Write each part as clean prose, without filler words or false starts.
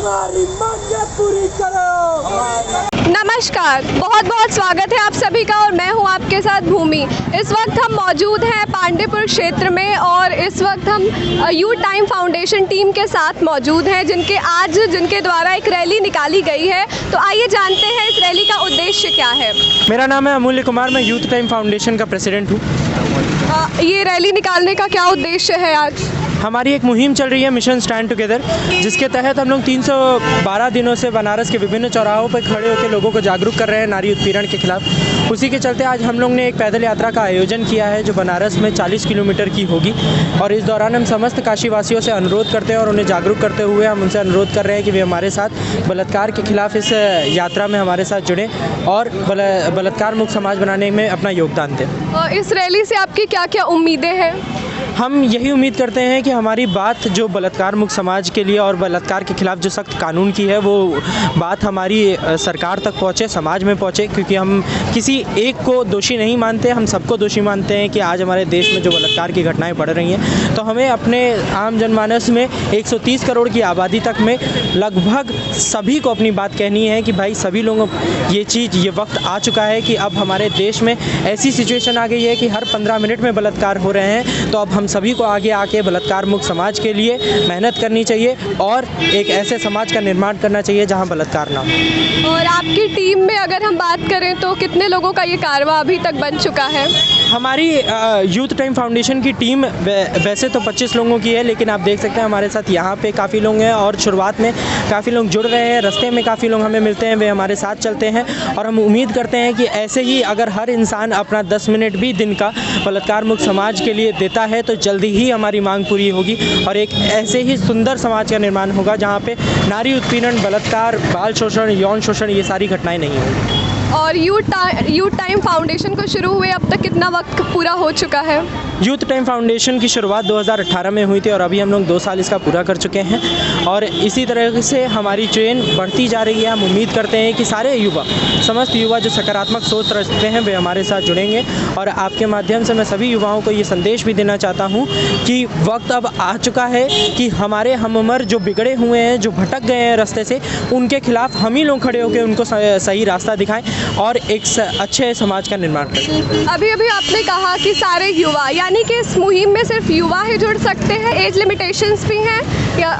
हमारी मांगे पूरी करो। नमस्कार, बहुत बहुत स्वागत है आप सभी का और मैं हूं आपके साथ भूमि। इस वक्त हम मौजूद हैं पांडेपुर क्षेत्र में और इस वक्त हम यू टाइम फाउंडेशन टीम के साथ मौजूद हैं जिनके द्वारा एक रैली निकाली गई है। तो आइए जानते हैं इस रैली का उद्देश्य क्या है। मेरा नाम है अमूल्य कुमार, मैं यूथ टाइम फाउंडेशन का प्रेसिडेंट हूँ। ये रैली निकालने का क्या उद्देश्य है आज? हमारी एक मुहिम चल रही है मिशन स्टैंड टुगेदर, जिसके तहत हम लोग 312 दिनों से बनारस के विभिन्न चौराहों पर खड़े होकर लोगों को जागरूक कर रहे हैं नारी उत्पीड़न के खिलाफ। उसी के चलते आज हम लोग ने एक पैदल यात्रा का आयोजन किया है जो बनारस में 40 किलोमीटर की होगी। और इस दौरान हम समस्त काशीवासियों से अनुरोध करते हैं और उन्हें जागरूक करते हुए हम उनसे अनुरोध कर रहे हैं कि वे हमारे साथ बलात्कार के खिलाफ इस यात्रा में हमारे साथ जुड़ें और बलात्कार मुक्त समाज बनाने में अपना योगदान दें। इस रैली से आपकी क्या क्या उम्मीदें हैं? हम यही उम्मीद करते हैं कि हमारी बात जो बलात्कार मुक्त समाज के लिए और बलात्कार के खिलाफ जो सख्त कानून की है वो बात हमारी सरकार तक पहुँचे, समाज में पहुँचे, क्योंकि हम किसी एक को दोषी नहीं मानते, हम सबको दोषी मानते हैं कि आज हमारे देश में जो बलात्कार की घटनाएं बढ़ रही हैं। तो हमें अपने आम जनमानस में 130 करोड़ की आबादी तक में लगभग सभी को अपनी बात कहनी है कि भाई सभी लोगों ये वक्त आ चुका है कि अब हमारे देश में ऐसी सिचुएशन आ गई है कि हर 15 मिनट में बलात्कार हो रहे हैं। तो अब हम सभी को आगे आके बलात्कार मुक्त समाज के लिए मेहनत करनी चाहिए और एक ऐसे समाज का निर्माण करना चाहिए जहां बलात्कार ना हो। और आपकी टीम में अगर हम बात करें तो कितने लोगों का ये कारवा अभी तक बन चुका है? हमारी यूथ टाइम फाउंडेशन की टीम वैसे तो 25 लोगों की है, लेकिन आप देख सकते हैं हमारे साथ यहाँ पे काफ़ी लोग हैं और शुरुआत में काफ़ी लोग जुड़ रहे हैं। रास्ते में काफ़ी लोग हमें मिलते हैं, वे हमारे साथ चलते हैं और हम उम्मीद करते हैं कि ऐसे ही अगर हर इंसान अपना 10 मिनट भी दिन का बलात्कार मुक्त समाज के लिए देता है तो जल्दी ही हमारी मांग पूरी होगी और एक ऐसे ही सुंदर समाज का निर्माण होगा जहाँ पे नारी उत्पीड़न, बलात्कार, बाल शोषण, यौन शोषण ये सारी घटनाएं नहीं होंगी। और यू टाइम फाउंडेशन को शुरू हुए अब तक कितना वक्त पूरा हो चुका है? यूथ टाइम फाउंडेशन की शुरुआत 2018 में हुई थी और अभी हम लोग 2 साल इसका पूरा कर चुके हैं और इसी तरह से हमारी चेन बढ़ती जा रही है। हम उम्मीद करते हैं कि सारे युवा, समस्त युवा जो सकारात्मक सोच रखते हैं वे हमारे साथ जुड़ेंगे। और आपके माध्यम से मैं सभी युवाओं को ये संदेश भी देना चाहता हूँ कि वक्त अब आ चुका है कि हमारे हम उम्र जो बिगड़े हुए हैं, जो भटक गए हैं रास्ते से, उनके खिलाफ हम ही लोग खड़े होकर उनको सही रास्ता दिखाएं और एक अच्छे समाज का निर्माण करें। अभी आपने कहा कि सारे युवा, यानी कि इस मुहिम में सिर्फ युवा ही जुड़ सकते हैं, एज लिमिटेशंस भी हैं या?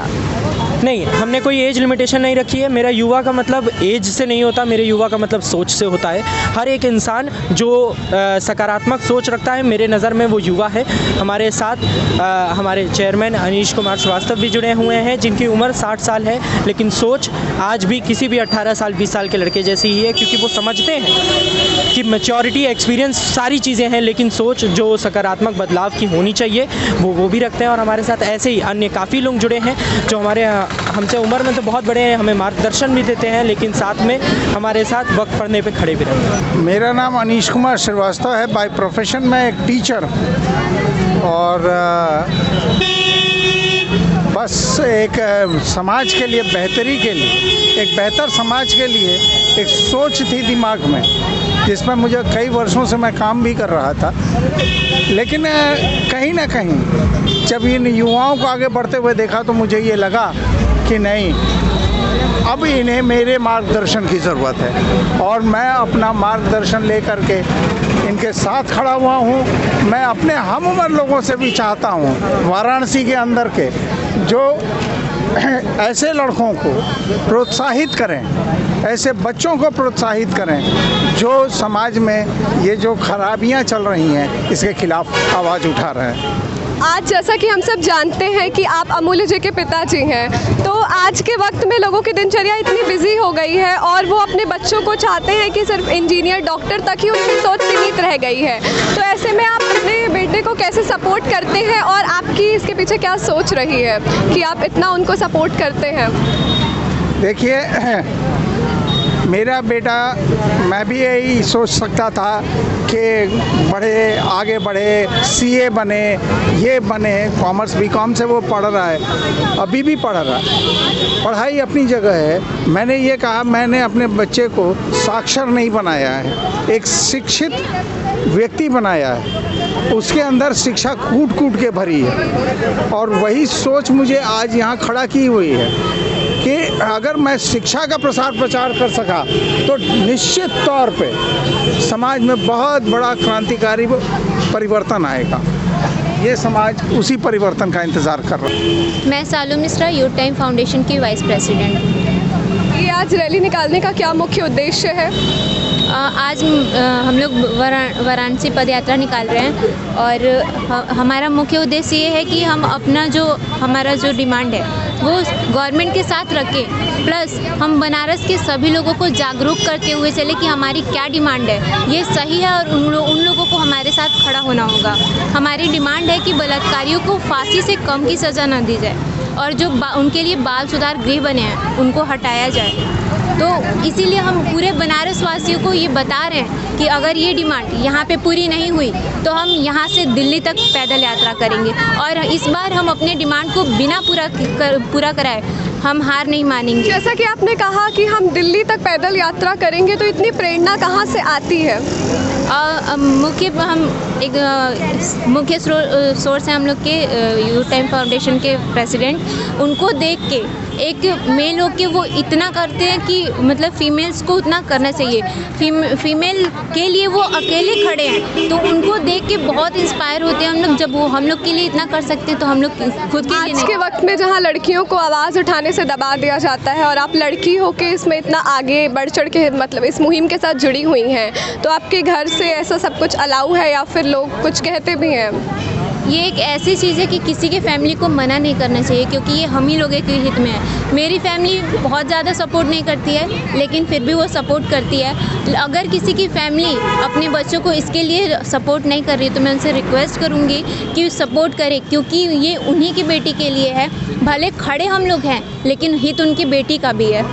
नहीं, हमने कोई एज लिमिटेशन नहीं रखी है। मेरा युवा का मतलब एज से नहीं होता, मेरे युवा का मतलब सोच से होता है। हर एक इंसान जो सकारात्मक सोच रखता है, मेरे नज़र में वो युवा है। हमारे साथ हमारे चेयरमैन अनीश कुमार श्रीवास्तव भी जुड़े हुए हैं जिनकी उम्र 60 साल है, लेकिन सोच आज भी किसी भी 18 साल 20 साल के लड़के जैसी ही है, क्योंकि वो समझते हैं कि मैच्योरिटी, एक्सपीरियंस सारी चीज़ें हैं, लेकिन सोच जो सकारात्मक बदलाव की होनी चाहिए वो भी रखते हैं। और हमारे साथ ऐसे ही अन्य काफ़ी लोग जुड़े हैं जो हमारे हमसे उम्र में तो बहुत बड़े हैं, हमें मार्गदर्शन भी देते हैं, लेकिन साथ में हमारे साथ वक्त पड़ने पे खड़े भी रहते हैं। मेरा नाम अनीश कुमार श्रीवास्तव है। बाय प्रोफेशन मैं एक टीचर और बस एक समाज के लिए, बेहतरी के लिए, एक बेहतर समाज के लिए एक सोच थी दिमाग में, जिसमें मुझे कई वर्षों से मैं काम भी कर रहा था। लेकिन कहीं ना कहीं जब इन युवाओं को आगे बढ़ते हुए देखा तो मुझे ये लगा कि नहीं, अब इन्हें मेरे मार्गदर्शन की ज़रूरत है और मैं अपना मार्गदर्शन लेकर के इनके साथ खड़ा हुआ हूँ। मैं अपने हम उम्र लोगों से भी चाहता हूँ, वाराणसी के अंदर के जो ऐसे लड़कों को प्रोत्साहित करें, ऐसे बच्चों को प्रोत्साहित करें जो समाज में ये जो खराबियाँ चल रही हैं इसके खिलाफ आवाज़ उठा रहे हैं। आज जैसा कि हम सब जानते हैं कि आप अमूल्य जी के पिताजी हैं, तो आज के वक्त में लोगों की दिनचर्या इतनी बिजी हो गई है और वो अपने बच्चों को चाहते हैं कि सिर्फ इंजीनियर, डॉक्टर तक ही उनकी सोच सीमित रह गई है। तो ऐसे में आप अपने बेटे को कैसे सपोर्ट करते हैं और आपकी इसके पीछे क्या सोच रही है कि आप इतना उनको सपोर्ट करते हैं? देखिए, मेरा बेटा, मैं भी यही सोच सकता था कि आगे बढ़े, सीए बने, ये बने। कॉमर्स बीकॉम से वो पढ़ रहा है, अभी भी पढ़ रहा है, पढ़ाई अपनी जगह है। मैंने ये कहा, मैंने अपने बच्चे को साक्षर नहीं बनाया है, एक शिक्षित व्यक्ति बनाया है। उसके अंदर शिक्षा कूट कूट के भरी है और वही सोच मुझे आज यहाँ खड़ा की हुई है कि अगर मैं शिक्षा का प्रसार प्रचार कर सका तो निश्चित तौर पे समाज में बहुत बड़ा क्रांतिकारी परिवर्तन आएगा। ये समाज उसी परिवर्तन का इंतज़ार कर रहा है। मैं सालू मिश्रा यूथ टाइम फाउंडेशन की वाइस प्रेसिडेंट हूँ। ये आज रैली निकालने का क्या मुख्य उद्देश्य है? आज हम लोग वाराणसी पद यात्रा निकाल रहे हैं और हमारा मुख्य उद्देश्य ये है कि हम अपना हमारा जो डिमांड है वो गवर्नमेंट के साथ रखें, प्लस हम बनारस के सभी लोगों को जागरूक करते हुए चले कि हमारी क्या डिमांड है, ये सही है और उन लोगों को हमारे साथ खड़ा होना होगा। हमारी डिमांड है कि बलात्कारियों को फांसी से कम की सज़ा न दी जाए और जो उनके लिए बाल सुधार गृह बने हैं उनको हटाया जाए। तो इसीलिए हम पूरे बनारस वासियों को ये बता रहे हैं कि अगर ये डिमांड यहाँ पे पूरी नहीं हुई तो हम यहाँ से दिल्ली तक पैदल यात्रा करेंगे और इस बार हम अपने डिमांड को बिना पूरा कराए हम हार नहीं मानेंगे। जैसा कि आपने कहा कि हम दिल्ली तक पैदल यात्रा करेंगे, तो इतनी प्रेरणा कहाँ से आती है? मुख्य सोर्स हैं हम लोग के यूथ टाइम फाउंडेशन के प्रेसिडेंट। उनको देख के एक मेल होके वो इतना करते हैं कि मतलब फीमेल्स को उतना करना चाहिए। फीमेल के लिए वो अकेले खड़े हैं, तो उनको देख के बहुत इंस्पायर होते हैं हम लोग। जब वो हम लोग के लिए इतना कर सकते हैं तो हम लोग खुद के लिए आज के वक्त में जहाँ लड़कियों को आवाज़ उठाने से दबा दिया जाता है और आप लड़की होके इसमें इतना आगे बढ़ चढ़ के मतलब इस मुहिम के साथ जुड़ी हुई हैं, तो आपके घर से ऐसा सब कुछ अलाउ है या फिर लोग कुछ कहते भी हैं? ये एक ऐसी चीज़ है कि किसी के फैमिली को मना नहीं करना चाहिए, क्योंकि ये हम ही लोगों के हित में है। मेरी फैमिली बहुत ज़्यादा सपोर्ट नहीं करती है, लेकिन फिर भी वो सपोर्ट करती है। अगर किसी की फैमिली अपने बच्चों को इसके लिए सपोर्ट नहीं कर रही है तो मैं उनसे रिक्वेस्ट करूँगी कि सपोर्ट करें, क्योंकि ये उन्हीं की बेटी के लिए है। भले खड़े हम लोग हैं लेकिन हित उनकी बेटी का भी है।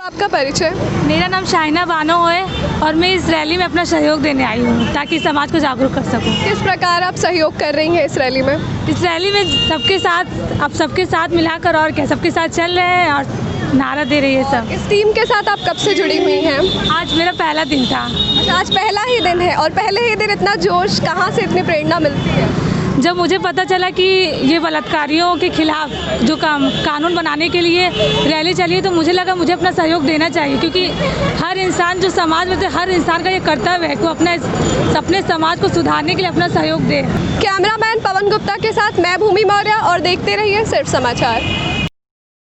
आपका परिचय? मेरा नाम शाहिना बानो है और मैं इस रैली में अपना सहयोग देने आई हूँ ताकि समाज को जागरूक कर सकूँ। किस प्रकार आप सहयोग कर रही हैं इस रैली में? इस रैली में सबके साथ मिलाकर और क्या सबके साथ चल रहे हैं और नारा दे रही है सब। इस टीम के साथ आप कब से जुड़ी हुई हैं? आज मेरा पहला दिन था। अच्छा, आज पहला ही दिन है और पहले ही दिन इतना जोश, कहाँ से इतनी प्रेरणा मिलती है? जब मुझे पता चला कि ये बलात्कारियों के खिलाफ जो कानून बनाने के लिए रैली चली है तो मुझे लगा मुझे अपना सहयोग देना चाहिए, क्योंकि हर इंसान जो समाज में हर इंसान का ये कर्तव्य है कि अपने समाज को सुधारने के लिए अपना सहयोग दे। कैमरामैन पवन गुप्ता के साथ मैं भूमि मौर्य और देखते रहिए सिर्फ समाचार।